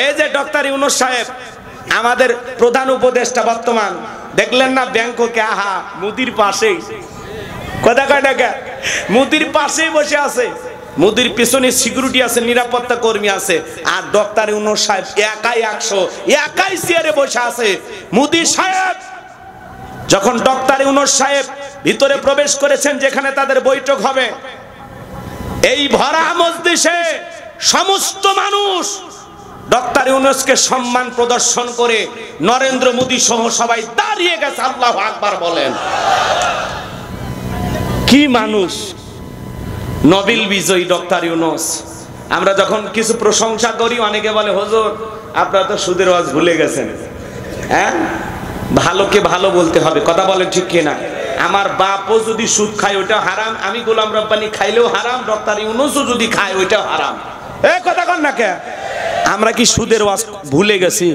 এই যে ডক্টর ইউনূস সাহেব আমাদের প্রধান উপদেষ্টা বর্তমান, দেখলেন না ব্যাংককে আহা মুদির পাশেই, কথা কয় টাকা মুদির পাশেই বসে আছে, মুদির পিছনে সিকিউরিটি আছে, নিরাপত্তা কর্মী আছে, আর ডক্টর ইউনূস সাহেব একাই 100 একাই চেয়ারে বসে আছে। মুদি সাহেব যখন ডক্টর ইউনূস সাহেব ভিতরে প্রবেশ করেছেন যেখানে তাদের বৈঠক হবে, এই ভরা মজলিসে সমস্ত মানুষ ডক্টর ইউনূসকে সম্মান প্রদর্শন করে নরেন্দ্র মোদী সহ সবাই দাঁড়িয়ে গেছে। আল্লাহু আকবার বলেন। কি মানুষ, নোবেল বিজয়ী ডক্টর ইউনূস। আমরা যখন কিছু প্রশংসা করি অনেকে বলে হুজুর আপনারা তো সুদের ওয়াজ ভুলে গেছেন। হ্যাঁ, ভালোকে ভালো বলতে হবে, কথা বলেন ঠিক কিনা? আমার বাপও যদি সুদ খায় ওইটা হারাম, আমি গোলাম রব্বানী খাইলেও হারাম, ডক্টর ইউনূসও যদি খায় ওইটাও হারাম। এই কথা কন না কে? আমরা কি সুদের ওয়াজ ভুলে গেছি?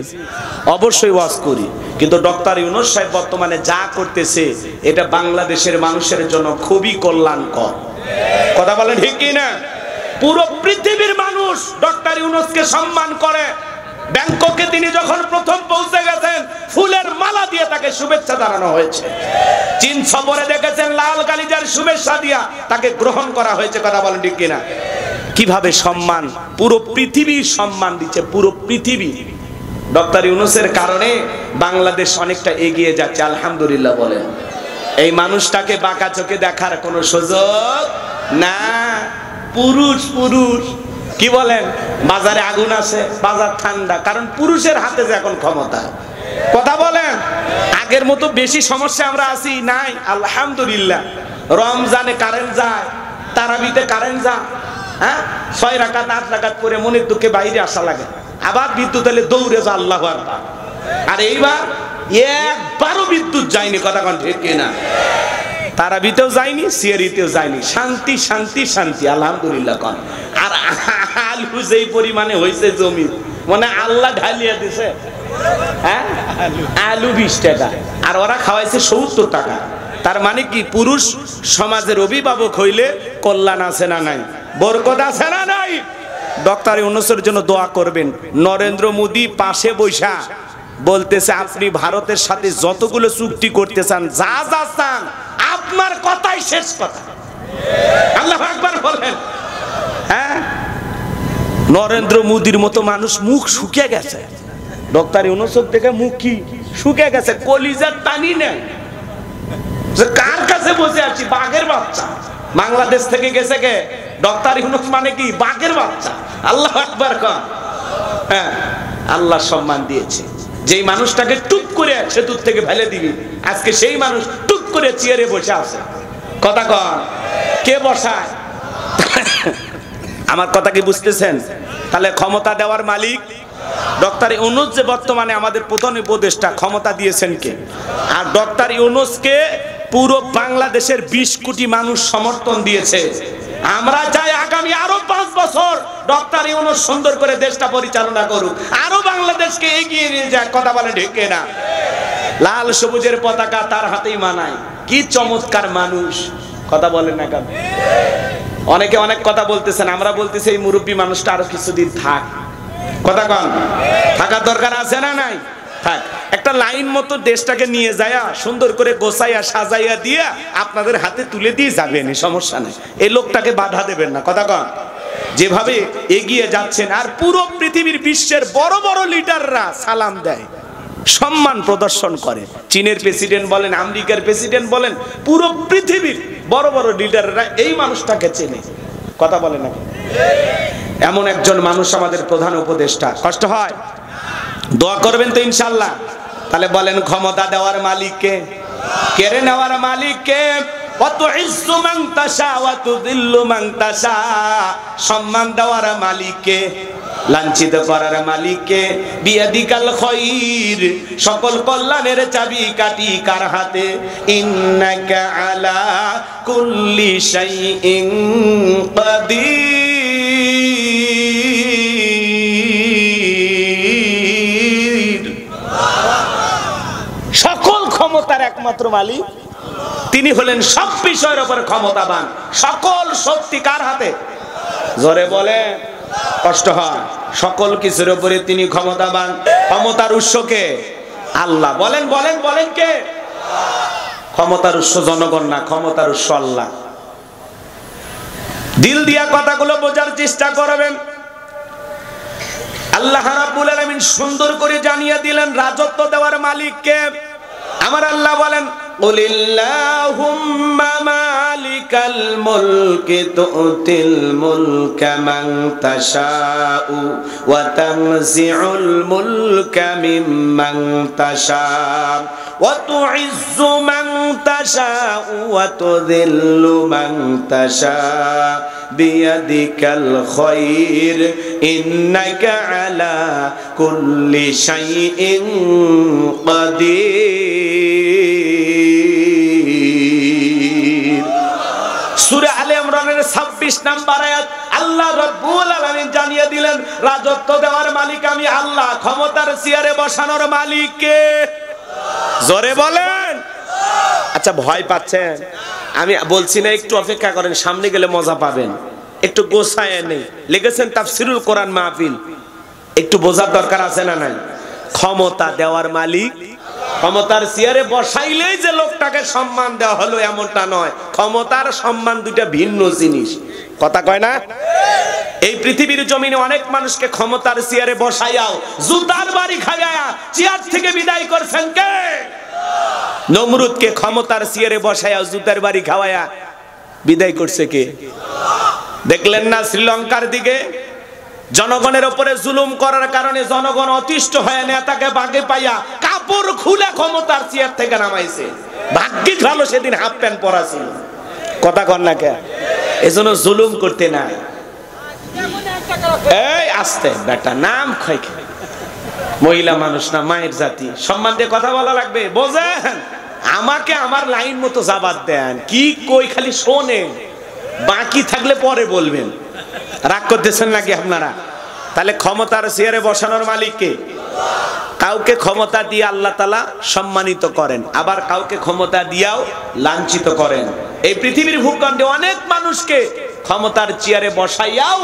অবশ্যই ওয়াজ করি, কিন্তু ডক্টর ইউনূস সাহেব বর্তমানে যা করতেছে এটা বাংলাদেশের মানুষের জন্য খুবই কল্যাণকর, কথা বলেন ঠিক কিনা? পুরো পৃথিবীর মানুষ ডক্টর ইউনূসকে সম্মান করে। ব্যাংককে তিনি যখন প্রথম পৌঁছে গেছেন ফুলের মালা দিয়ে তাকে শুভেচ্ছা জানানো হয়েছে। চীন সফরে দেখেছেন লাল কালিজার শুভেচ্ছা দিয়া তাকে গ্রহণ করা হয়েছে, কথা বলেন ঠিক কিনা? কিভাবে সম্মান, পুরো পৃথিবী সম্মান দিচ্ছে, পুরো পৃথিবী। ডক্টর ইউনূসের কারণে বাংলাদেশ অনেকটা এগিয়ে যাচ্ছে, আলহামদুলিল্লাহ বলেন। এই মানুষটাকে বাঁকা চোখে দেখার কোনো সুযোগ না। পুরুষ পুরুষ কি বলেন? বাজারে আগুন আছে, বাজার ঠান্ডা, কারণ পুরুষের হাতে যে এখন ক্ষমতা, কথা বলেন। আগের মতো বেশি সমস্যা আমরা আছি নাই, আলহামদুলিল্লাহ। রমজানে কারেন্ট যায়, তারাবিতে কারেন্ট যায়, হ্যাঁ 6 রাকাত 8 রাকাত পরে মনের দুঃখে বাইরে আসা লাগে, আবার বিদ্যুৎ এলে দৌড়ে যা, আল্লাহু আকবার। আর এইবার একবারও বিদ্যুৎ যায়নি, কথা কোন ঠিক কিনা? তারাবিতেও যায়নি, সিয়ারিতেও যায়নি, শান্তি শান্তি শান্তি, আলহামদুলিল্লাহ কোন। আর আলু যেই পরিমাণে হয়েছে জমি, মানে আল্লাহ ঢালিয়ে দিছে। হ্যাঁ, আলু 20 টাকা আর ওরা খাওয়াইছে 70 টাকা। তার মানে কি, পুরুষ সমাজের অভিভাবক হইলে কল্যাণ আছে না নাই, বরকত আছে না নাই? ডক্টর ইউনূসের জন্য দোয়া করবেন। নরেন্দ্র মোদী পাশে বৈশা বলতেছে আপনি ভারতের সাথে যতগুলো চুক্তি করতে চান, যা যা চান, আপনার কথাই শেষ কথা। আল্লাহু আকবার বলেন। হ্যাঁ, নরেন্দ্র মোদীর মতো মানুষ মুখ শুকিয়ে গেছে, ডক্টর ইউনূসের থেকে মুখ কি শুকিয়ে গেছে, কলিজার টানি নেই। কার কাছে বসে আছি? বাঘের বাচ্চা। বাংলাদেশ থেকে গেছে কে? ডক্টর ইউনূস মানে কি? বাঘের বাচ্চা। আল্লাহু আকবার কর। হ্যাঁ, আল্লাহ সম্মান দিয়েছে। যেই মানুষটাকে টুক করে সেতুর থেকে ফেলে দিবি, আজকে সেই মানুষ টুক করে চেয়ারে বসে আছে, কথা কর। কে বসায়? আমার কথা কি বুঝতেছেন? তাহলে ক্ষমতা দেওয়ার মালিক ডক্টর ইউনূস, যে বর্তমানে আমাদের প্রধান উপদেষ্টা, ক্ষমতা দিয়েছেন কে? আর ডক্টর ইউনূসকে পুরো বাংলাদেশের 20 কোটি মানুষ সমর্থন দিয়েছে। আমরা চাই আগামী আরো 5 বছর ডক্টর ইউনূস সুন্দর করে দেশটা পরিচালনা করুক, আরো বাংলাদেশকে এগিয়ে নিয়ে যাক, কথা বলে ঠিক না? লাল সবুজের পতাকা তার হাতেই মানায়। কি চমৎকার মানুষ, কথা বলেন না কেন? অনেকে অনেক কথা বলতেছেন, আমরা বলতেছি এই মুরব্বী মানুষটা আরো কিছুদিন থাক, কথা কন। থাকার দরকার আছে না নাই? থাক। একটা লাইন মতো দেশটাকে নিয়ে যায় সুন্দর করে গোছাইয়া সাজাইয়া দিয়া আপনাদের হাতে তুলে দিয়ে যাবেন, সমস্যা নেই। এই লোকটাকে বাধা দেবেন না, কথা কন। যেভাবে এগিয়ে যাচ্ছেন, আর পুরো পৃথিবীর বিশ্বের বড় বড় লিডাররা সালাম দেয়, সম্মান প্রদর্শন করে। চীনের প্রেসিডেন্ট বলেন, আমেরিকার প্রেসিডেন্ট বলেন, পুরো পৃথিবীর বড় বড় লিডাররা এই মানুষটাকে চেনে, কথা বলেন না? এমন একজন মানুষ আমাদের প্রধান উপদেষ্টা। কষ্ট হয়? দোয়া করবেন তো ইনশাআল্লাহ। তাহলে বলেন, ক্ষমতা দেওয়ার মালিক কে? কেড়ে নেওয়ার মালিক কে? ওয়াতুইজ্জু মান তাশা ওয়া তুযিল্লু মান তাশা। সম্মান দেওয়ার মালিক কে? লাঞ্ছিত করার মালিক কে? বিয়াদিকাল খায়র। সকল কল্যাণের চাবি কাটি কার হাতে? ইন্নাকা আলা কুল্লি শাইইন কাদির। সকল ক্ষমতার একমাত্র মালিক তিনি হলেন সব বিষয়ের উপর ক্ষমতাবান। সকল শক্তি কার হাতে? জোরে বলে, কষ্ট হয়। সকল কিছুর উপরে তিনি ক্ষমতাবান। ক্ষমতার উৎসকে আল্লাহ। বলেন বলেন বলেন কে? ক্ষমতার উৎস জনগণ না, ক্ষমতার উৎস আল্লাহ। দিল দিয়া কথাগুলো বোঝার চেষ্টা করবেন। আল্লাহ রাব্বুল আলামিন সুন্দর করে জানিয়ে দিলেন রাজত্ব দেওয়ার মালিক কে। আমার আল্লাহ বলেন, কুলিল্লাহুম্মা মালিকাল মুলকি তুতিল মুলকা মান তাশাউ ওয়া তানজিউল মুলকা মিম্মান তাশাউ ওয়া তুইজ্জু মান তাশাউ ওয়া তুযিল্লু মান তাশাউ বিয়াদিকাল খায়র ইন্নাকা আলা কুল্লি শাইইন কাদির। সূরা আলে ইমরানের 26 নম্বর আয়াত আল্লাহ রাব্বুল আলামিন জানিয়ে দিলেন রাজত্ব দেওয়ার মালিক আমি আল্লাহ, ক্ষমতার চেয়ারে বসানোর মালিক কে? জোরে বলেন। আচ্ছা ভয় পাচ্ছেন? আমি বলছি না, একটু অপেক্ষা করেন, সামনে গেলে মজা পাবেন। একটু গোছায় নেই, লিখেছেন তাফসিরুল কোরআন মাহফিল, একটু বোঝার দরকার আছে না নাই? ক্ষমতা দেওয়ার মালিক, ক্ষমতার চেয়ারে বসাইলেই যে লোকটাকে সম্মান দেওয়া হলো এমনটা নয়। ক্ষমতার সম্মান দুইটা ভিন্ন জিনিস। কথা কয় না? এই পৃথিবীর জমিনে অনেক মানুষকে ক্ষমতার চেয়ারে বসাইয়াও জুতার বাড়ি খাইয়া চেয়ার থেকে বিদায় করছেন কে? নমরুদকে ক্ষমতার চেয়ারে বসাইয়া জুতার বাড়ি খাওয়ায়া বিদায় করছে কে? দেখলেন না শ্রীলঙ্কার দিকে জনগণের উপরে জুলুম করার কারণে জনগণ অতিষ্ঠ হয়ে নেতাকে বাগে পাইয়া কাপড় খুলে ক্ষমতার চেয়ার থেকে নামাইছে। ভাগ্যিস ভালো সেদিন হাফ প্যান্ট পরা ছিল। কথা কন না কে? এজন্য জুলুম করতে নাই। এই আস্তে বেটা, নাম খাই মহিলা মানুষ না, মায়ের জাতি, সম্মান দিয়ে কথা বলা লাগবে। বোঝেন? আমাকে আমার লাইন মতো জবাব দেন। কি কই খালি শোনেন, বাকি থাকলে পরে বলবেন। রাগ করতেছেন নাকি আপনারা? তাহলে ক্ষমতার চেয়ারে বসানোর মালিক কে? কাউকে ক্ষমতা দিয়ে আল্লাহ তাআলা সম্মানিত করেন, আবার কাউকে ক্ষমতা দিয়াও লাঞ্ছিত করেন। এই পৃথিবীর ভূখণ্ডে অনেক মানুষকে ক্ষমতার চেয়ারে বসাইয়াও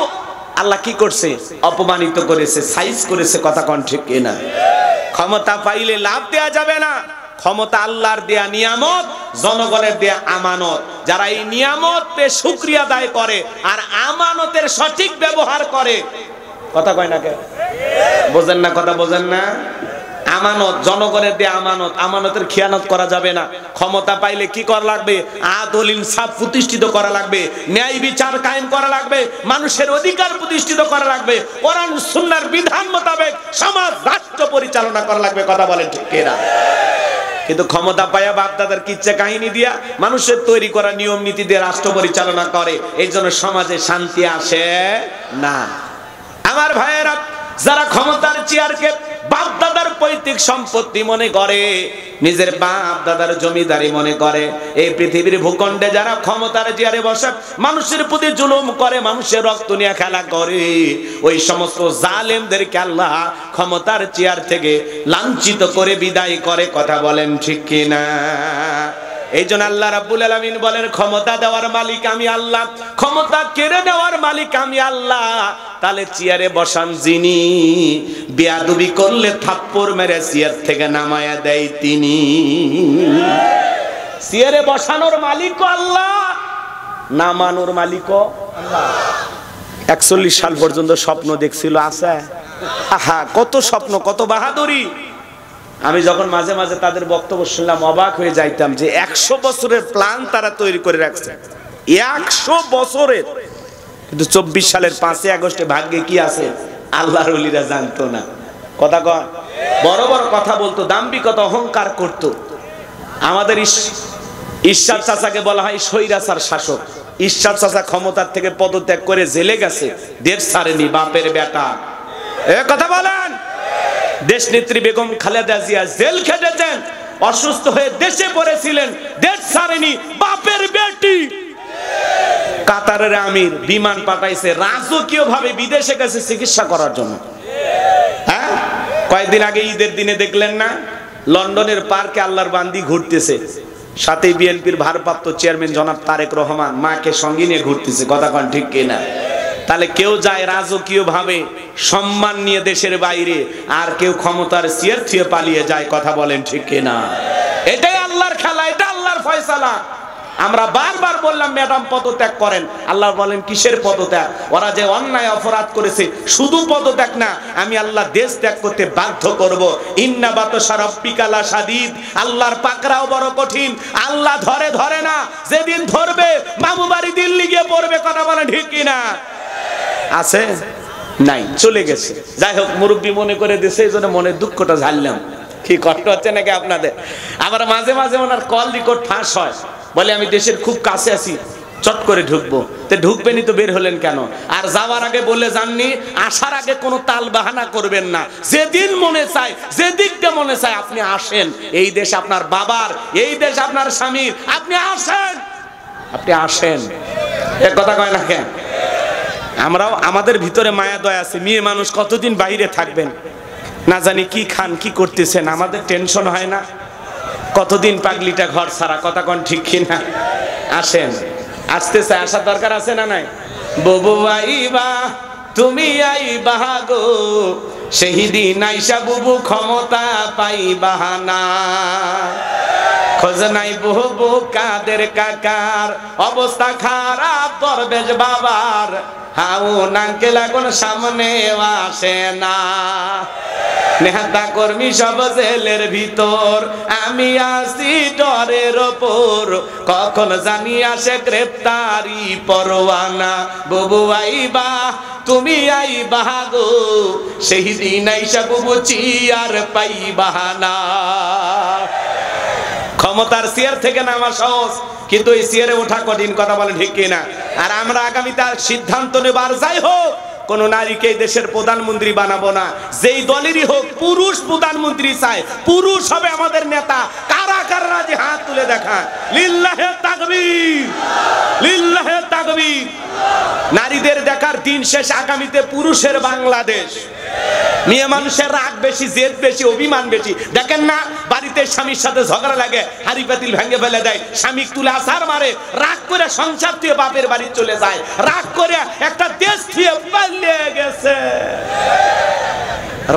আল্লাহ কি করছে? অপমানিত করেছে, সাইজ করেছে। কথা কোন ঠিক কিনা? ক্ষমতা পাইলে লাভ দেয়া যাবে না। ক্ষমতা আল্লাহর দেয়া নিয়ামত, জনগণের দেয়া আমানত। যারা এই নিয়ামত পেয়ে শুকরিয়া আদায় করে আর আমানতের সঠিক ব্যবহার করে, কথা কয় না কে? বোঝেন না? কথা বোঝেন না? আমানত, জনগণের দেয়া আমানত, আমানতের খেয়ানত করা যাবে না। ক্ষমতা পাইলে কি করা লাগবে? আদল ইনসাফ প্রতিষ্ঠিত করা লাগবে, ন্যায় বিচার কায়েম করা লাগবে, মানুষের অধিকার প্রতিষ্ঠিত করা লাগবে, কোরআন সুন্নাহর বিধান মোতাবেক সমাজ রাষ্ট্র পরিচালনা করা লাগবে। কথা বলেন ঠিক কিনা? কিন্তু ক্ষমতা পাইয়া বাপ দাদার কিচ্ছা কাহিনী দিয়া মানুষের তৈরি করা নিয়ম নীতি দিয়ে রাষ্ট্র পরিচালনা করে, এই জন্য সমাজে শান্তি আসে না। আমার ভাইয়েরা, যারা ক্ষমতার চেয়ারকে বাপ দাদার পৈতৃক সম্পত্তি মনে করে, নিজের বাপ দাদার জমিদারি মনে করে, এই পৃথিবীর ভূখণ্ডে যারা ক্ষমতার চেয়ারে বসে মানুষের প্রতি জুলুম করে, মানুষের রক্ত নিয়ে খেলা করে, ওই সমস্ত জালেমদেরকে আল্লাহ ক্ষমতার চেয়ার থেকে লাঞ্ছিত করে বিদায় করে। কথা বলেন ঠিক কিনা? এই জন্য আল্লাহ রাব্বুল আলামিন বলেন ক্ষমতা দেওয়ার মালিক আমি আল্লাহ, ক্ষমতা কেড়ে নেওয়ার মালিক আমি আল্লাহ। তাহলে চেয়ারে বসান যিনি, বেয়াদবি করলে থাপ্পড় মেরে চেয়ার থেকে নামায়া দেয় তিনি। চেয়ারে বসানোর মালিক আল্লাহ, নামানোর মালিক আল্লাহ। 41 সাল পর্যন্ত স্বপ্ন দেখছিল, আছে? আহা, কত স্বপ্ন, কত বাহাদুরি। আমি যখন মাঝে মাঝে তাদের বক্তব্য শুনলাম অবাক হয়ে যাইতাম যে 100 বছরের প্ল্যান তারা তৈরি করে রাখছে, 100 বছরের। কিন্তু 24 সালের 5 আগস্টে ভাগ্যে কি আছে আল্লাহর ওলিরা জানতো না। কথা কন, বড় বড় কথা বলতো, দাম্ভিকতা অহংকার করত। আমাদের ঈশ্বর চাচাকে বলা হয় স্বৈরাচার শাসক। ঈশ্বর চাচা ক্ষমতার থেকে পদত্যাগ করে জেলে গেছে, দেশ ছাড়েনি, বাপের বেটা। এ কথা বলেন। দেশ নেত্রী বেগম খালেদা জিয়া জেল খেটেছেন, অসুস্থ হয়ে দেশে পড়েছিলেন, দেশ ছাড়েনি, বাপের বেটি। কাতারের আমির বিমান পাঠাইছে, রাজকীয় ভাবে বিদেশে গেছে চিকিৎসা করার জন্য। হ্যাঁ, কয়েকদিন আগে ঈদের দিনে দেখলেন না, লন্ডনের পার্কে আল্লাহর বান্দি ঘুরতেছে, সাথে বিএনপির ভারপ্রাপ্ত চেয়ারম্যান জনাব তারেক রহমান মাকে সঙ্গে নিয়ে ঘুরতেছে। কথা কন ঠিক কিনা? তাহলে কেউ যায় রাজকীয় ভাবে সম্মান নিয়ে দেশের বাইরে, আর কেউ ক্ষমতার চেয়ার থেকে পালিয়ে যায়। কথা বলেন ঠিক কিনা? এটাই আল্লাহর খেলা, এটা আল্লাহর ফয়সালা। আমরা বারবার বললাম ম্যাডাম পদত্যাগ করেন, আল্লাহ বলেন কিসের পদত্যাগ? ওরা যে অন্যায় অপরাধ করেছে, শুধু পদত্যাগ না, আমি আল্লাহ দেশ ত্যাগ করতে বাধ্য করব। ইন্না বাতশা রাব্বিকা লাশাদীদ, আল্লাহর পাকড়াও বড় কঠিন। আল্লাহ ধরে ধরে না, যেদিন ধরবে মামু বাড়ি দিল্লি গিয়ে পড়বে। কথা বলেন ঠিক কিনা? আছে নাই, চলে গেছে। যাই হোক, মুরব্বী মনে করে দিয়েছে, এই জন্য মনের দুঃখটা ঝাড়লাম। কি কষ্ট হচ্ছে নাকি আপনাদের? আবার মাঝে মাঝে ওনার কল রেকর্ড ফাঁস হয়, বলে আমি দেশের খুব কাছে আছি, চট করে ঢুকবো। তো ঢুকবেনই তো বের হলেন কেন? আর যাওয়ার আগে বলে যাননি, আসার আগে কোনো তাল বাহানা করবেন না। যেদিন মনে চায়, যেদিকটা মনে চায় আপনি আসেন। এই দেশ আপনার বাবার, এই দেশ আপনার স্বামীর, আপনি আসেন, আপনি আসেন। এক কথা কয় না কেন? আমরাও, আমাদের ভিতরে মায়া দয়া আছে। মেয়ে মানুষ কতদিন বাইরে থাকবেন, না জানি কি খান কি করতেছেন, আমাদের টেনশন হয় না? কতদিন পাগলিটা ঘর ছাড়া। কথা কোন ঠিক কিনা? আসেন, আসতেছে, আসার দরকার আছে না নাই? ববু আইবা, তুমি আইবা গো, সেই দিন আইসা বুবু ক্ষমতা পাইবা না। খোঁজ নাই বহু কাদের কাকার, অবস্থা খারাপ দরবেশ বাবার, হাউ নাঙ্কেল এখন সামনে আসে না। নেতা কর্মী সব জেলের ভিতর, আমি আসি ডরের ওপর, কখন জানি আসে গ্রেপ্তারি পরোয়ানা। বুবু আইবা, তুমি আইবা গো, সেই দিন আইসা বুবু চিয়ার পাইবা না। ক্ষমতার চেয়ার থেকে নামা সহজ, কিন্তু এই চেয়ারে ওঠা কঠিন। কথা বলে ঠিক কিনা? আর আমরা আগামীতে সিদ্ধান্ত নেবার, যাই হোক, কোন নারীকে দেশের প্রধানমন্ত্রী বানাবো না। যেই দলেরই হোক, পুরুষ প্রধানমন্ত্রী চাই, পুরুষ হবে আমাদের নেতা। কারা কারা রাজি হাত তুলে দেখান। লিল্লাহে তাকবীর, লিল্লাহে তাকবীর। নারীদের দেখার দিন শেষ, আগামীতে পুরুষের বাংলাদেশ। মেয়ে মানুষের রাগ বেশি, জেদ বেশি, অভিমান বেশি। দেখেন না, বাড়িতে স্বামীর সাথে ঝগড়া লাগে, হাড়ি পাতিল ভেঙে ফেলে দেয়, স্বামী তুলে আছাড় মারে, রাগ করে সংসার থেকে বাপের বাড়ি চলে যায়, রাগ করে একটা দেশ থেকে পালিয়ে গেছে।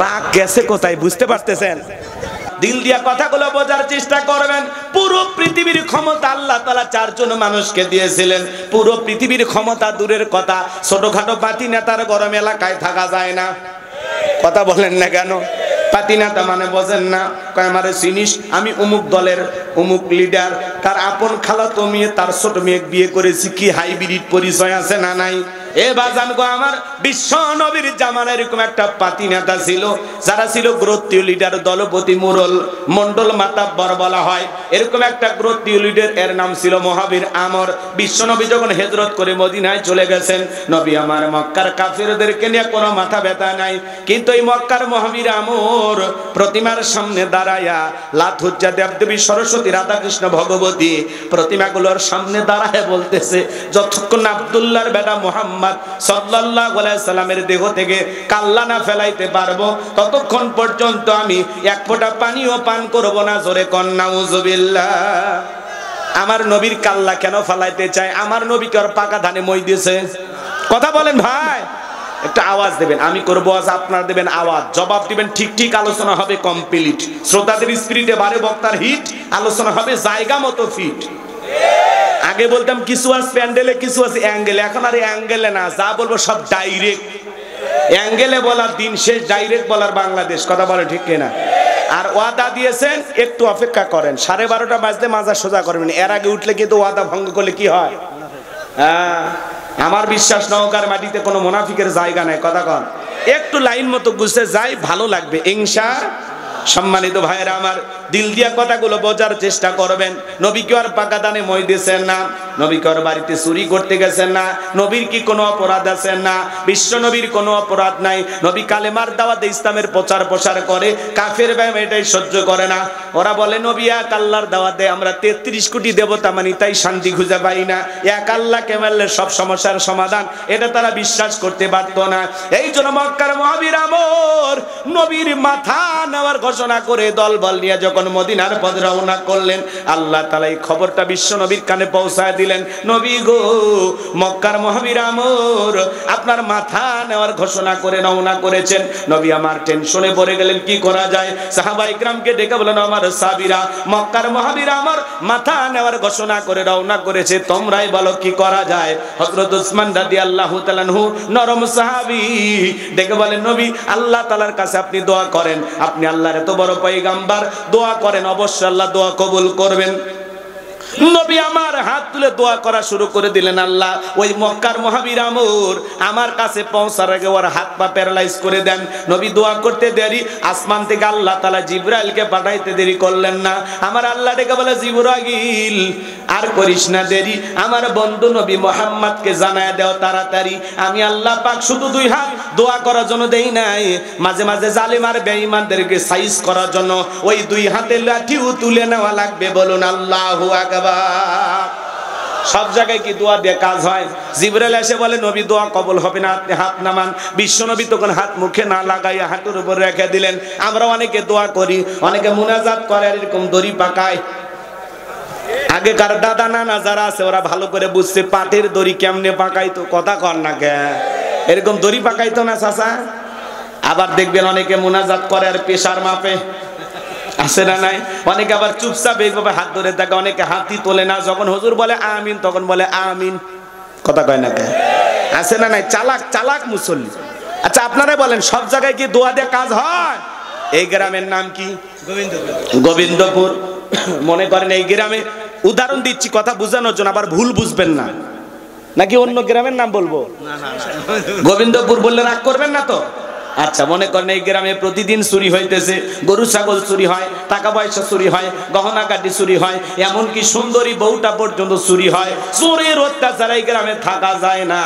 রাগ গেছে কোথায় বুঝতে পারতেছেন? দিল দিয়া কথাগুলো বোঝার চেষ্টা করবেন। পুরো পৃথিবীর ক্ষমতা আল্লাহ তাআলা চারজন মানুষকে দিয়েছিলেন। পুরো পৃথিবীর ক্ষমতা দূরের কথা, ছোটখাটো পাতি নেতার গরম এলাকায় থাকা যায় না। কথা বলেন না কেন? পাতি নেতা মানে বোঝেন না? কয় আমারে চিনিস, আমি অমুক দলের অমুক লিডার, তার আপন খালাতো মেয়ে তার ছোট মেয়ে বিয়ে করেছি। কি হাইব্রিড পরিচয় আছে না নাই? এ বাজান গো, আমার বিশ্ব নবীর জামানায় এরকম একটা পাতি নেতা ছিল, যারা ছিল গোত্রীয় লিডার, দলপতি, মুরল, মন্ডল মাতাব্বর বলা হয়। এরকম একটা গোত্রীয় লিডার, এর নাম ছিল মহাবীর আমর। বিশ্ব নবী যখন হিজরত করে মদিনায় চলে গেছেন, নবী আমার মক্কার কাফিরদেরকে নিয়ে কোনো মাথা ব্যথা নাই, কিন্তু এই মক্কার মহাবীর আমর প্রতিমার সামনে দাঁড়ায়া, লাত হুজ্জা দেবদেবী সরস্বতী রাধাকৃষ্ণ ভগবতী প্রতিমাগুলোর সামনে দাঁড়ায় বলতেছে, যতক্ষণ আব্দুল্লাহর বেটা মুহাম্মদ সাল্লাল্লাহু আলাইহি সাল্লামের দেহ থেকে কাল্লা না ফেলাইতে পারবো, ততক্ষণ পর্যন্ত আমি এক ফোঁটা পানিও পান করব না। জোরে কোন নাউজুবিল্লাহ। আমার নবীর কাল্লা কেন ফেলাইতে চায়? আমার নবীকে আর পাকা ধানে মই দিয়েছে। কথা বলেন ভাই, একটা আওয়াজ দেবেন, আমি করবো আজ, আপনারা দেবেন আওয়াজ, জবাব দিবেন ঠিক ঠিক। আলোচনা হবে কমপ্লিট, শ্রোতাদের স্পিরিটে বারে বক্তার হিট, আলোচনা হবে জায়গা মতো ফিট। আগে বলতাম কিছু আছে প্যান্ডেলে, কিছু আছে অ্যাঙ্গেলে, এখন আর অ্যাঙ্গেলে না, যা বলবো সব ডাইরেক্ট। অ্যাঙ্গেলে বলার দিন শেষ, ডাইরেক্ট বলার বাংলাদেশ। কথা বলে ঠিক কিনা? আর ওয়াদা দিয়েছেন, একটু অপেক্ষা করেন, 12:30 বাজতে মাজা সোজা করবেন। এর আগে উঠলে কিন্তু ওয়াদা ভঙ্গ করলে কি হয়? হ্যাঁ, আমার বিশ্বাস নওগাঁর মাটিতে কোনো মুনাফিকের জায়গা নাই। কথা কন, একটু লাইন মতো গুছে যাই, ভালো লাগবে ইনশাআল্লাহ। সম্মানিত ভাইয়েরা আমার, দিল দিয়া কথাগুলো বোঝার চেষ্টা করবেন। নবী কি আর পাকা দানে মই দিয়েছেন না? নবী কি আর বাড়িতে চুরি করতে গেছেন না? নবীর কি কোনো অপরাধ আছে না? বিশ্ব নবীর কোনো অপরাধ নাই। নবী কালেমার দাওয়াতে ইসলামের প্রচার প্রসার করে, কাফের ভাই এটাই সহ্য করে না। ওরা বলে নবী এক আল্লাহর দাওয়াতে আমরা 33 কোটি দেবতা মানি, তাই শান্তি খুঁজে পাই না। এক আল্লাহকে মানলে সব সমস্যার সমাধান, এটা তারা বিশ্বাস করতে পারত না। এই জন্য মক্কার মহাবীর আমর নবীর মাথা নেওয়ার ঘোষণা করে দলবল নিয়ে যখন মদিনার পথে রওনা করলেন, আল্লাহ তাআলা এই খবরটা বিশ্ব নবীর কানে পৌঁছায় দিলেন। দিলেন, নবী গো মক্কার মহাবীর আমর আপনার মাথা নেওয়ার ঘোষণা করে রওনা করেছেন। নবী আমার টেনশনে পড়ে গেলেন, কি করা যায়? সাহাবায়ে কিরামকে ডেকে বলেন, আমার সাহাবীরা মক্কার মহাবীর আমর মাথা নেওয়ার ঘোষণা করে রওনা করেছে, তোমরাই বলো কি করা যায়? হযরত উসমান রাদিয়াল্লাহু তাআলা আনহু নরম সাহাবী ডেকে বলেন, নবী আল্লাহ তাআলার কাছে আপনি দোয়া করেন, আপনি আল্লাহর এত বড় পয়গম্বর, দোয়া করেন, অবশ্যই আল্লাহ দোয়া কবুল করবেন। নবী আমার হাত তুলে দোয়া করা শুরু করে দিলেন, আল্লাহ ওই মক্কার মহাবীর আমর আমার কাছে পৌঁছার আগে ওর হাত পা প্যারালাইজ করে দেন। নবী দোয়া করতে দেরি, আসমান থেকে আল্লাহ তাআলা জিবরাইলকে পাঠাইতে দেরি করলেন না। আমার আল্লাহ ডেকে বলে, জিবরাইল আর করিস না দেরি, আমার বন্ধু নবী মুহাম্মদকে জানায় দাও তাড়াতাড়ি। আমি আল্লাহ পাক শুধু দুই হাত দোয়া করার জন্য দেই নাই, মাঝে মাঝে জালিম আর বেঈমানদেরকে সাইজ করার জন্য ওই দুই হাতে লাঠিও তুলে নেওয়া লাগবে। বলুন আল্লাহু আকবার। সব জায়গায় কি দোয়া দিয়ে কাজ হয়? জিবরাইল এসে বলে, নবী দোয়া কবুল হবে না, আপনি হাত নামান। বিশ্ব নবী তখন হাত মুখে না লাগাইয়া হাঁটুর উপর রেখে দিলেন। আমরা অনেকে দোয়া করি, অনেকে মুনাজাত করে, এরকম দড়ি পাকায়। আগেকার দাদা নানা যারা আছে ওরা ভালো করে বুঝছে পাটের দড়ি কেমনে পাকাইতো, কথা কর না কে, এরকম দড়ি পাকাইতো না চাচা। আবার দেখবেন অনেকে মুনাজাত করে আর পেশার মাপে, আছে না নাই? অনেকে আবার চুপচাপ এইভাবে হাত ধরে থাকে, অনেকে হাতই তোলে না, যখন হুজুর বলে আমিন তখন বলে আমিন, কথা কয় না কে, আছে না নাই? চালাক চালাক মুসল্লি। আচ্ছা আপনারা বলেন, সব জায়গায় কি দোয়া দিয়ে কাজ হয়? এই গ্রামের নাম কি? গোবিন্দপুর। মনে করেন এই গ্রামে, উদাহরণ দিচ্ছি কথা বোঝানোর জন্য, আবার ভুল বুঝবেন না, নাকি অন্য গ্রামের নাম বলবো? গোবিন্দপুর বললে রাগ করবেন না তো? আচ্ছা মনে করেন এই গ্রামে প্রতিদিন চুরি হইতেছে, গরু ছাগল চুরি হয়, টাকা পয়সা চুরি হয়, গহনা গাটি চুরি হয়, এমনকি সুন্দরী বউটা পর্যন্ত চুরি হয়। চোরের অত্যাচার এই গ্রামে থাকা যায় না।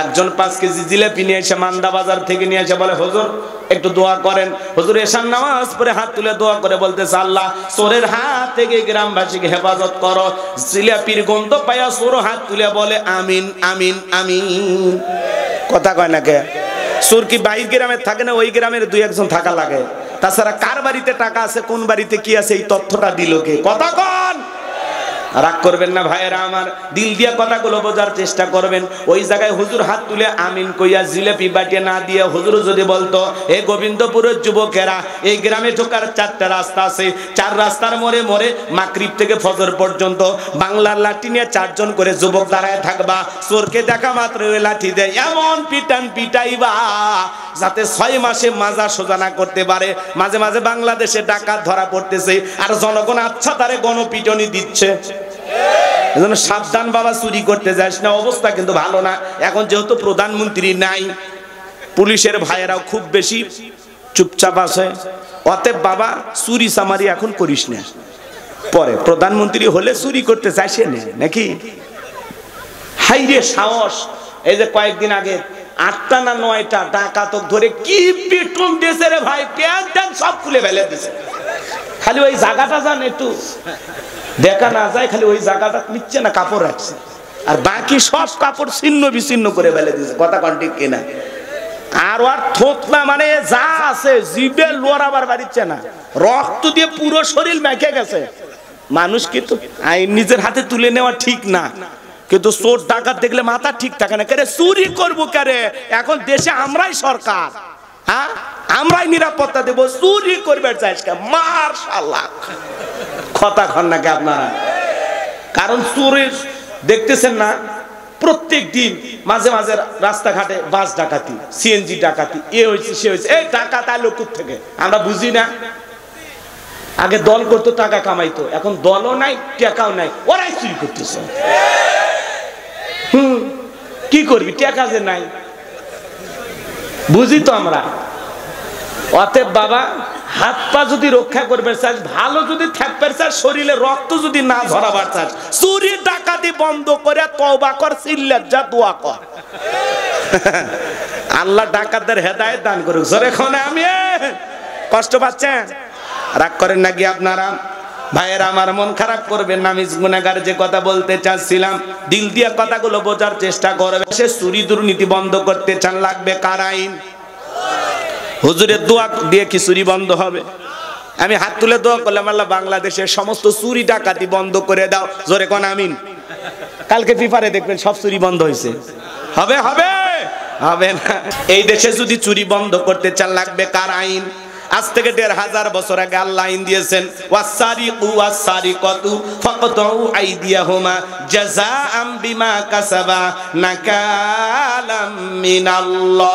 একজন 5 কেজি জিলেপি নিয়ে এসে মান্দা বাজার থেকে নিয়ে এসে বলে, হুজুর একটু দোয়া করেন। হুজুর এশার নামাজ পড়ে হাত তুলে দোয়া করে বলতেছে, আল্লাহ চোরের হাত থেকে গ্রামবাসীকে হেফাজত করো। জিলেপির গন্ধ পায়া চোর হাত তুলে বলে আমিন আমিন আমিন, কথা কয় না কে? চোর কি বাইর গ্রামে থাকে না, ওই গ্রামের 2-1 থাকা লাগে? তাছাড়া কার বাড়িতে টাকা আছে, কোন বাড়িতে কি আছে, এই তথ্যটা দিল কে? কথা কন। রাগ করবেন না ভাইয়েরা আমার, দিল দিয়া কথাগুলো বোঝার চেষ্টা করবেন। ওই জায়গায় হুজুর হাত তুলে আমিন কইয়া জিলেপি বাটিয়ে না দিয়ে হুজুর যদি বলতো, এ গোবিন্দপুরের যুবকেরা, এই গ্রামে ঢোকার 4টা রাস্তা আছে, 4 রাস্তার মোড়ে মোড়ে মাগরিব থেকে ফজর পর্যন্ত বাংলার লাঠি নিয়ে 4 জন করে যুবক দাঁড়ায় থাকবা, চোরকে দেখা মাত্র ওই লাঠি দেয় এমন পিটান পিটাইবা যাতে 6 মাসে মাজা সোজা না করতে পারে। মাঝে মাঝে বাংলাদেশে ডাকাত ধরা পড়তেছে আর জনগণ আচ্ছা তারে গণপিটনি দিচ্ছে। এজন্য সাবধান বাবা, চুরি করতে যাস না, অবস্থা কিন্তু ভালো না। এখন যেহেতু প্রধানমন্ত্রী নাই, পুলিশের ভাইয়েরাও খুব বেশি চুপচাপ আছে, অতএব বাবা চুরি চামারি এখন করিস না, পরে প্রধানমন্ত্রী হলে চুরি করতে চাইছে না নাকি? হাইরে সাহস! এই যে কয়েকদিন আগে 8টা না 9টা ডাকাতক ধরে কি পিটুন দিয়েছে রে ভাই, প্যান্ট ট্যান্ট সব খুলে ফেলে দিয়েছে। খালি ওই জায়গাটা জান একটু দেখা না যায়, খালি ওই জায়গাটা নিচ্ছে না, কাপড় রাখছে, আর বাকি সব কাপড় ছিন্ন বিচ্ছিন্ন করে ফেলে দিয়েছে, কথা কন ঠিক কিনা? আর ওর থোতনা মানে যা আছে জিভে লোরাবার বাড়িচ্ছে না, রক্ত দিয়ে পুরো শরীর মেখে গেছে। মানুষ কিন্তু আইন নিজের হাতে তুলে নেওয়া ঠিক না, কিন্তু চোর ডাকাত দেখলে মাথা ঠিক থাকে না। কেরে চুরি করবো কেরে? এখন দেশে আমরাই সরকার, হ্যাঁ আমরাই নিরাপত্তা দেবো, চুরি করবে চাইছ মাশাআল্লাহ, কথা কন নাকি আপনারা? কারণ চোরের দেখতেছেন না প্রত্যেক দিন মাঝে মাঝে রাস্তাঘাটে বাস ডাকাতি, সিএনজি ডাকাতি, এ হয়েছে সে হয়েছে। এই ডাকাত আলো থেকে আমরা বুঝি না। আগে দল করতো, টাকা কামাইতো, এখন দলও নাই, টাকাও নাই, ওরাই চুরি করতেছে। কি করবি, টাকা যে নাই, বুঝি তো আমরা। অতএব বাবা হাত পা যদি রক্ষা করবে চাস, ভালো যদি থাকবে চাস, শরীরে রক্ত যদি না ঝরাবার চাস, চুরি ডাকাতি বন্ধ করে তওবা কর, সিল্লাত যা দোয়া কর। আল্লাহ ডাকাতদের হেদায়েত দান করুক। জোরে কোনে আমি। কষ্ট পাচ্ছেন? রাগ করেন নাকি আপনারা? ভাইয়েরা আমার, মন খারাপ করবেন না, আমি গুনাহগার যে কথা বলতে চাচ্ছিলাম, দিল দিয়ে কথাগুলো বোঝার চেষ্টা করবে। সে চুরি দুর্নীতি বন্ধ করতে চান, লাগবে কার আইন? হুজুরের দোয়া দিয়ে কি চুরি বন্ধ হবে? আমি হাত তুলে দোয়া করলাম, আল্লাহ বাংলাদেশের সমস্ত চুরি ডাকাতি বন্ধ করে দাও। জোরে কোন আমিন। কালকে পেপারে দেখবেন সব চুরি বন্ধ হয়েছে। হবে হবে হবে না। এই দেশে যদি চুরি বন্ধ করতে চান লাগবে কার আইন? আজ থেকে ১৫০০ বছর আগে আল্লাহ আইন দিয়েছেন, ওয়াসারিকু ওয়াসারিকাতু ফাকতাউ আইদিয়াহুমা জাযাআম বিমা কাসাবা নাকালাম মিনাল্লাহ।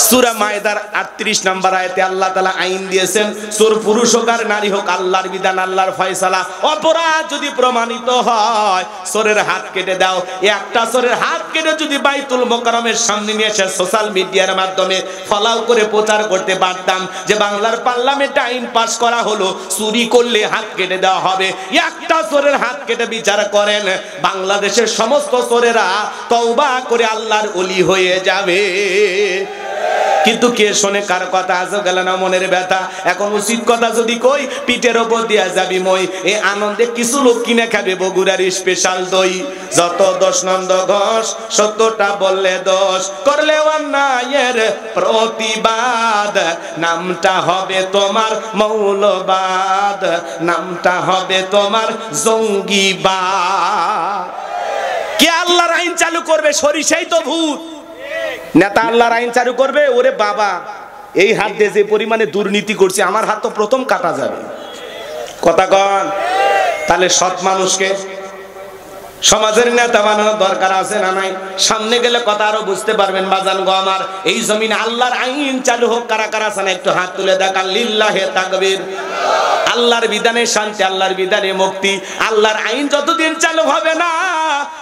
সূরা মায়েদার ৩৮ নম্বর আয়াতে আল্লাহ তাআলা আইন দিয়েছেন, চোর পুরুষ হোক আর নারী হোক, আল্লাহর বিধান, আল্লাহর ফয়সালা। অপরাধ যদি প্রমাণিত হয়, চোরের হাত কেটে দাও। একটা চোরের হাত কেটে যদি বাইতুল মোকাররমের সামনে নিয়ে এসে সোশ্যাল মিডিয়ার মাধ্যমে ফলাও করে প্রচার করতে পারতাম যে বাংলার পার্লামেন্টে আইন পাস করা হলো, চুরি করলে হাত কেটে দেওয়া হবে, একটা চোরের হাত কেটে বিচার করেন, বাংলাদেশের সমস্ত চোরেরা তওবা করে আল্লাহর ওলি হয়ে যাবে। কিন্তু কে শোনে কার কথা? আজও গেল না মনের ব্যথা। এখন উচিত কথা যদি কই, পিঠের ওপর দিয়া যাবি মই। এই আনন্দে কিছু লোক কিনে খাবে বগুড়ার স্পেশাল দই। যত দোষ নন্দ ঘোষ, সত্যটা বললে দোষ, করলে অন্যায়ের প্রতিবাদ, নামটা হবে তোমার মৌলবাদ, নামটা হবে তোমার জঙ্গিবাদ। কে আল্লাহর আইন চালু করবে? সরিষাই তো ভূত। নেতা আল্লাহর আইন চালু করবে? ওরে বাবা, এই হাত দিয়ে যে পরিমাণে দুর্নীতি করছে, আমার হাত তো প্রথম কাটা যাবে। কথা কন। তাহলে সৎ মানুষকে সমাজের নেতা বানানোর দরকার আছে না নাই? সামনে গেলে কথা আরো বুঝতে পারবেন। বাজান গো আমার, এই জমিনে আল্লাহর আইন চালু হোক। কারা কারা আছেন একটু হাত তুলে দেখান। লিল্লাহে তাকবীর। আল্লাহর বিধানে শান্তি, আল্লাহর বিধানে মুক্তি। আল্লাহর আইন যতদিন চালু হবে না,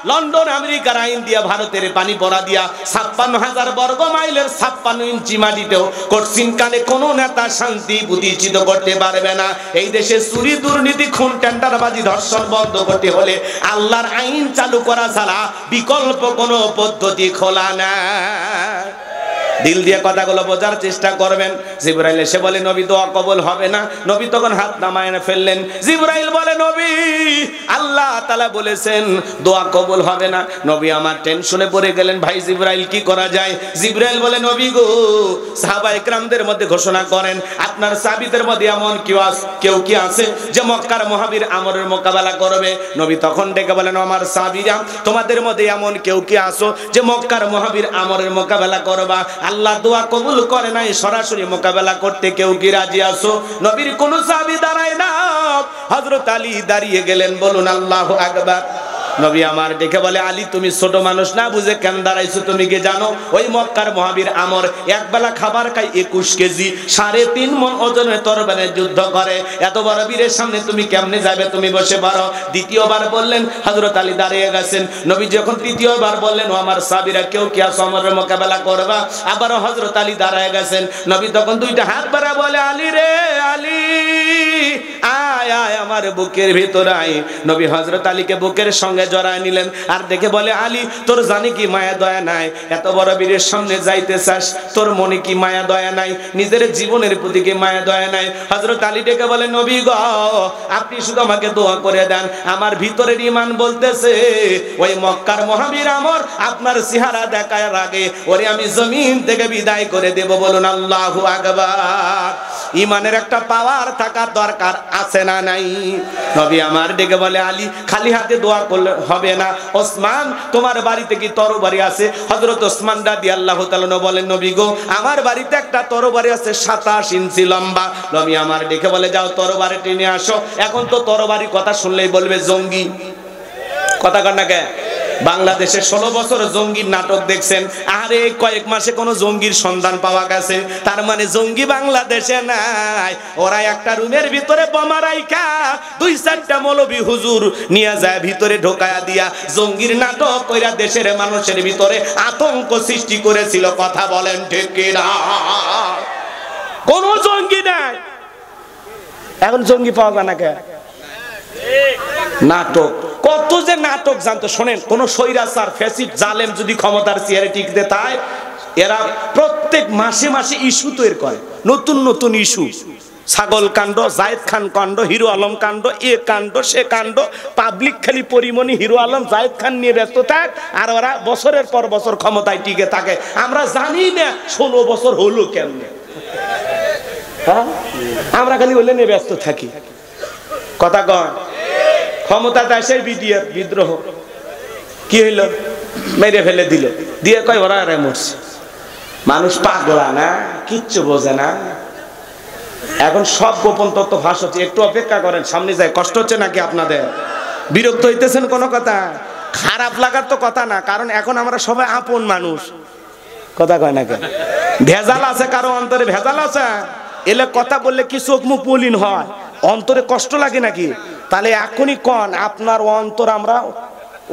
লন্ডন আমেরিকার আইন দিয়া, ভারতের পানি পড়া দিয়া ৫৬,০০০ বর্গ মাইলের ৫৬ ইঞ্চি মাটিতেও কঠিন কালে কোন নেতা শান্তি প্রতিষ্ঠিত করতে পারবে না। এই দেশে চুরি, দুর্নীতি, খুন, টেন্ডারবাজি, ধর্ষণ বন্ধ করতে হলে আল্লাহর আইন চালু করা ছাড়া বিকল্প কোনো পদ্ধতি খোলা না। দিল দিয়ে কথাগুলো বোঝার চেষ্টা করবেন। জিবরাইল এসে বলে, নবী দোয়া কবুল হবে না। নবী তখন হাত নামায় ফেললেন। জিবরাইল বলে, নবী আল্লাহ তাআলা বলেছেন দোয়া কবুল হবে না। নবী আমার টেনশনে পড়ে গেলেন, ভাই জিবরাইল কি করা যায়? জিবরাইল বলে, নবী গো, সাহাবায়ে কেরামদের মধ্যে ঘোষণা করেন, আপনার সাহাবীদের মধ্যে এমন কেউ কি আছে যে মক্কার মহাবীর আমরের মোকাবেলা করবে? নবী তখন ডেকে বলেন, আমার সাহাবীরা, তোমাদের মধ্যে এমন কেউ কি আছো যে মক্কার মহাবীর আমরের মোকাবেলা করবা? আল্লাহ দোয়া কবুল করে নাই, সরাসরি মোকাবেলা করতে কেউ কি রাজি আছো? নবীর কোন সাহাবী দাঁড়ায় না, হযরত আলী দাঁড়িয়ে গেলেন। বলুন আল্লাহু আকবার। নবী আমার দেখে বলে, আলী তুমি ছোট মানুষ না বুঝে কেন দাঁড়াইছো? তুমি কি জানো ওই মক্কার মহাবীর আমর একবেলা খাবার খায় ২১ কেজি, ৩.৫ মণ ওজনের তরবারির যুদ্ধ করে। এত বড় বীরের সামনে তুমি কেমনে যাবে? তুমি বসে পারো। দ্বিতীয়বার বললেন, হযরত আলী দাঁড়িয়ে গেছেন। নবী যখন তৃতীয়বার বললেন, ও আমার সাহাবীরা কেউ কি আছো আমরের মোকাবেলা করবা? আবারও হযরত আলী দাঁড়িয়ে গেছেন। নবী তখন দুইটা হাত বাড়া বলে, আলী রে আলী, আয় আয় আমার বুকের ভিতর আয়। নবী হযরত আলীকে বুকের সঙ্গে জড়ায় নিলেন আর দেখে বলে, আলী তোর জানি কি মায়া দয়া নাই? এত বড় বীরের সামনে যাইতে চাস, তোর মনে কি মায়া দয়া নাই? নিজের জীবনের প্রতি কি মায়া দয়া নাই? হযরত আলী ডেকে বলে, নবী গো, আপনি শুধু আমাকে দোয়া করে দেন। আমার ভিতরের ঈমান বলতেছে ওই মক্কার মহাবীর আমর আপনার চেহারা দেখার আগে ওরে আমি জমিন থেকে বিদায় করে দেব। বলুন আল্লাহু আকবার। ঈমানের একটা পাওয়ার থাকার দরকার আছে না নাই? নবী আমার ডেকে বলে, আলী খালি হাতে দোয়া করলে হবে না। ওসমান তোমার বাড়িতে কি তরবারি আছে? হযরত ওসমান রাদিয়াল্লাহু তাআলা বলেন, নবী গো, আমার বাড়িতে একটা তরবারি আছে ২৭ ইঞ্চি লম্বা। নবী আমার ডেকে বলে, যাও তরবারি টেনে আসো। এখন তো তরবারি কথা শুনলেই বলবে জঙ্গি। কথা কর না কে? বাংলাদেশে ১৬ বছর জঙ্গির নাটক দেখছেন, আরে কয়েক মাসে কোন জঙ্গির সন্ধান পাওয়া গেছে? তার মানে জঙ্গি বাংলাদেশে নাই। ওরা একটা রুমের ভিতরে বোমা রাইখা ২-৪টা মৌলবী হুজুর নিয়ে যায় ভিতরে ঢোকায়া দিয়া জঙ্গির নাটক কইরা দেশের মানুষের ভিতরে আতঙ্ক সৃষ্টি করেছিল। কথা বলেন ঠিক কিনা? কোন জঙ্গি নাই। এখন জঙ্গি পাওয়া যায় না কে? নাটক। কত যে নাটক জানতো। শোনেন, কোন স্বৈরাচার ফ্যাসিস্ট জালেম যদি ক্ষমতার চেয়ারে টিকতে তাই, এরা প্রত্যেক মাসে মাসে ইস্যু তৈরি করে, নতুন নতুন ইস্যু। ছাগল কাণ্ড, জায়েদ খান কাণ্ড, হিরো আলম কাণ্ড, এ কাণ্ড সে কাণ্ড। পাবলিক খালি পরিমণি হিরো আলম জায়েদ খান নিয়ে ব্যস্ত থাক, আর ওরা বছরের পর বছর ক্ষমতায় টিকে থাকে। আমরা জানি না ১৬ বছর হলো কেমনে। হ্যাঁ, আমরা খালি হলে নিয়ে ব্যস্ত থাকি। কথা কন, ক্ষমতাতে এসে বিডিআর বিদ্রোহ কি হইলো, মেরে ফেলে দিল, দিয়ে কয় ওরা আরে মরছে। মানুষ পাগলা না, কিচ্ছু বোঝে না। এখন সব গোপন তথ্য ফাঁস হচ্ছে। একটু অপেক্ষা করেন, সামনে যায়। কষ্ট হচ্ছে নাকি আপনাদের? বিরক্ত হইতেছেন কোনো কথা? খারাপ লাগার তো কথা না, কারণ এখন আমরা সবাই আপন মানুষ। কথা কয় না কেন? ভেজাল আছে কারো অন্তরে, ভেজাল আছে। এলে কথা বললে কি চোখ মুখ মলিন হয়, অন্তরে কষ্ট লাগে নাকি? তাহলে এখনই কন, আপনার অন্তর আমরা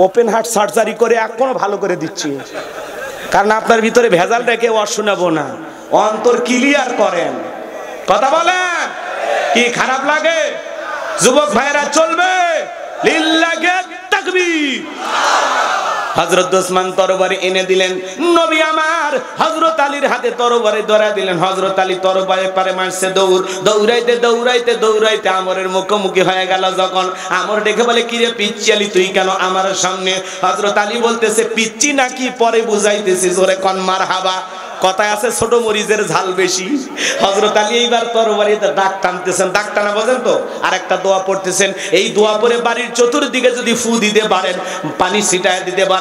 ওপেন হার্ট সার্জারি করে এখনো ভালো করে দিচ্ছি, কারণ আপনার ভিতরে ভেজাল রেখে অশুনাবো না। অন্তর ক্লিয়ার করেন, কথা বলেন। কি খারাপ লাগে? যুবক ভাইরা চলবে লিল্লাহি তাকবীর। হযরত ওসমান তরবারি এনে দিলেন, নবী আমার হযরত আলীর হাতে তরবারি ধরা দিলেন। হযরত আলী তরবারি পারে মারছে দৌড়, দৌড়াইতে দৌড়াইতে দৌড়াইতে আমরের মুখোমুখি হয়ে গেল। যখন আমর দেখে বলে, কি রে পিচ্চি আলী, তুই কেন আমার সামনে? হযরত আলী বলতেছে, পিচ্চি নাকি পরে বুঝাইতেছি, জোরে কন মারহাবা। কথায় আছে ছোট মরিচের ঝাল বেশি। হযরত আলী এইবার তরবারিতে দাগ টানতেছেন, দাগ টানা বোঝেন তো? আর একটা দোয়া পড়তেছেন, এই দোয়া পরে বাড়ির চতুর্দিকে যদি ফু দিতে পারেন, পানি ছিটায় দিতে পারেন,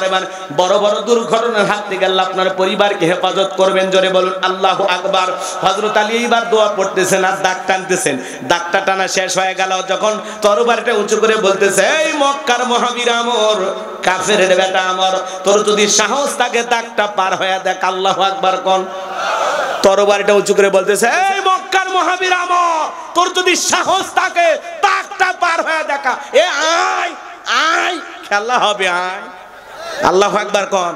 বড় বড় দুর্ঘটনার হাত থেকে আল্লাহ আপনার পরিবারকে হেফাজত করবেন। জোরে বলুন আল্লাহু আকবার। হযরত আলী এইবার দোয়া পড়তেছেন আর দাগ টানতেছেন। দাগটা টানা শেষ হয়ে গেল যখন, তরবারিটা উঁচু করে বলতেছে, এই মক্কার মহাবীর আমর, কাফেরের বেটা আমর, তোর যদি সাহস থাকে দাগটা পার হয়ে দেখ। আল্লাহু আকবার কোন। তরবারিটা উঁচু করে বলতেছে, এই মক্কার মহাবীর আমর, তোর যদি সাহস থাকে দাগটা পার হয়ে দেখা। এ আয় আয়, খেলা হবে, আয়। আল্লাহু আকবার কোন।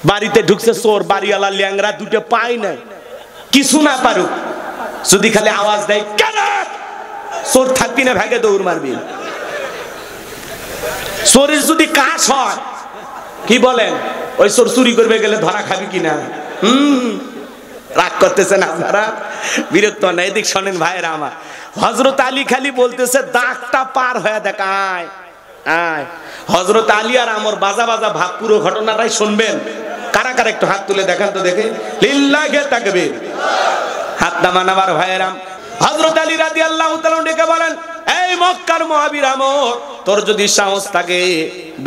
বাড়িতে ঢুকছে চোর, বাড়িওয়ালা ল্যাংরা, দুটো পাই নাই, কিছু না পারুক, যদি খালি আওয়াজ দেয় কেন, চোর থাকবি না, ভাগে দৌড় মারবি। চোরের যদি কাজ হয়, কি বলেন, ওই চোর চুরি করবে গেলে ধরা খাবি কিনা? রাগ করতেছেন আপনারা, বিরক্ত না? এদিক শোনেন ভাইরা আমার। হযরত আলী খালি বলতেছে, দাগটা পার হয়ে দেখ, আয় আয়। হযরত আলী আর আমর বাজা বাজা ভাব, পুরো ঘটনাটাই শুনবেন। কারা কারা একটু হাত তুলে দেখান তো দেখে, লিল্লাহি তাকবীর। হাত নামানাবার ভাইরা। হযরত আলী রাদিয়াল্লাহু তাআলা ডেকে বলেন, এই মক্কার মহাবীর আমর, তোর যদি সাহস থাকে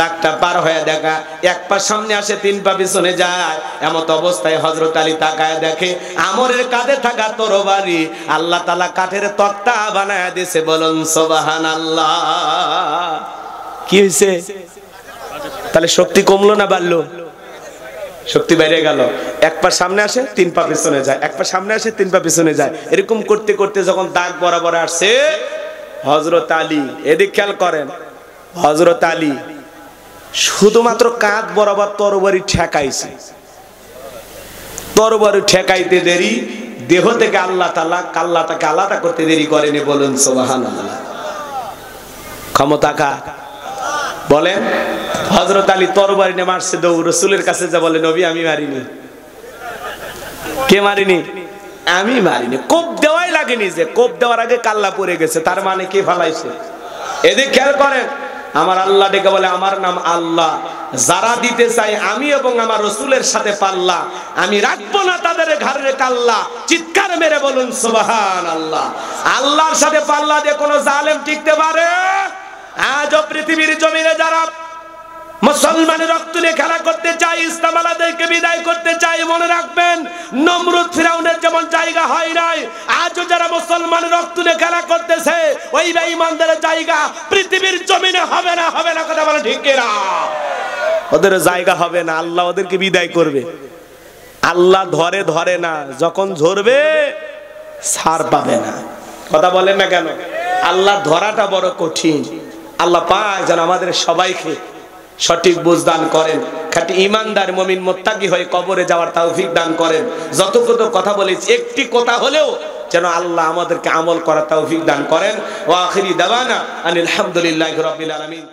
দাগটা পার হয়ে দেখা। এক পা সামনে আসে, তিন পা পিছনে যায়। এমত অবস্থায় হযরত আলী তাকায় দেখে আমরের কাঁধে থাকা তরবারি আল্লাহ তাআলা কাঠের তক্তা বানায় দিয়েছে। বলুন সুবহানাল্লাহ। কি হয়েছে? তাহলে শক্তি কমলো না বাড়লো? শক্তি বেড়ে গেল। এক পা সামনে আসে, তিন পা পিছনে যায়, এক পা সামনে আসে, তিন পা পিছনে যায়। এরকম করতে করতে যখন দাগ বরাবর আসছে, হযরত আলী, এদিক খেয়াল করেন, হযরত আলী শুধুমাত্র কাঁধ বরাবর তরবারি ঠেকাইছে। তরবারি ঠেকাইতে দেরি, দেহ থেকে আল্লাহ তাআলা কাল্লাটাকে আলাদা করতে দেরি করেনি। বলুন সুবহানাল্লাহ। ক্ষমতা কার? বলেন। হযরত আলী তরবারি নিয়ে মারছে, দৌড়, রাসূলের কাছে যা বলে, নবী আমি মারিনি। কে মারিনি? আমি মারিনি। কোপ দেওয়াই লাগেনি, যে কোপ দেওয়ার আগে কাল্লা পড়ে গেছে, তার মানে কে ফালাইছে? এদিকে খেয়াল করেন, আমার আল্লাহ ডেকে বলে, আমার নাম আল্লাহ, যারা দিতে চাই আমি এবং আমার রাসূলের সাথে পাল্লা, আমি রাখবো না তাদের ঘাড়ে কাল্লা। চিৎকার মেরে বলুন সুবহানাল্লাহ। আল্লাহর সাথে পাল্লা দিয়ে কোন জালেম টিকতে পারে? আজও পৃথিবীর জমিনে যারা মুসলমানের রক্ত নিয়ে খেলা করতে চাই, ইসলাম আলাদেরকে বিদায় করতে চাই, মনে রাখবেন, নমরুদ ফিরাউনের যেমন জায়গা হয় নাই, আজও যারা মুসলমানের রক্ত নিয়ে খেলা করতেছে, ওই বেঈমানদের জায়গা পৃথিবীর জমিনে হবে না। হবে না, কথা বলে ঠিক কিনা? ওদের জায়গা হবে না, আল্লাহ ওদেরকে বিদায় করবে। আল্লাহ ধরে ধরে না, যখন ধরবে ছাড় পাবে না। কথা বলেন না কেন? আল্লাহ ধরাটা বড় কঠিন। আল্লাহ পাক যেন আমাদের সবাইকে সঠিক বুঝ দান করেন, খাঁটি ঈমানদার মুমিন মুত্তাকি হয়ে কবরে যাওয়ার তৌফিক দান করেন। যতক্ষণ কথা বলেছি, একটি কথা হলেও যেন আল্লাহ আমাদেরকে আমল করার তৌফিক দান করেন। ওয়া আখিরি দাওয়ানা আনিল হামদুলিল্লাহি রাব্বিল আলামিন।